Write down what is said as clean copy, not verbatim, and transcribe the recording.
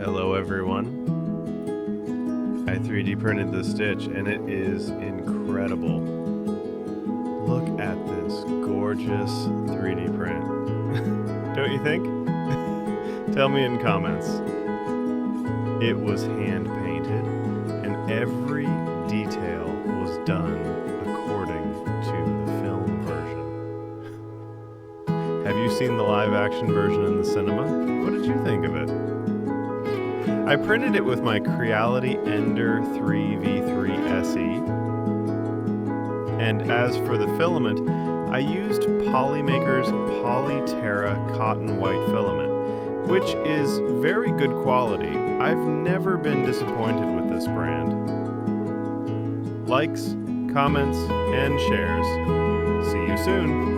Hello everyone. I 3D printed the Stitch and it is incredible. Look at this gorgeous 3D print. Don't you think? Tell me in comments. It was hand painted and every detail was done according to the film version. Have you seen the live action version in the cinema? What did you think of it? I printed it with my Creality Ender 3v3 SE. And as for the filament, I used Polymaker's Polyterra cotton white filament, which is very good quality. I've never been disappointed with this brand. Likes, comments, and shares. See you soon.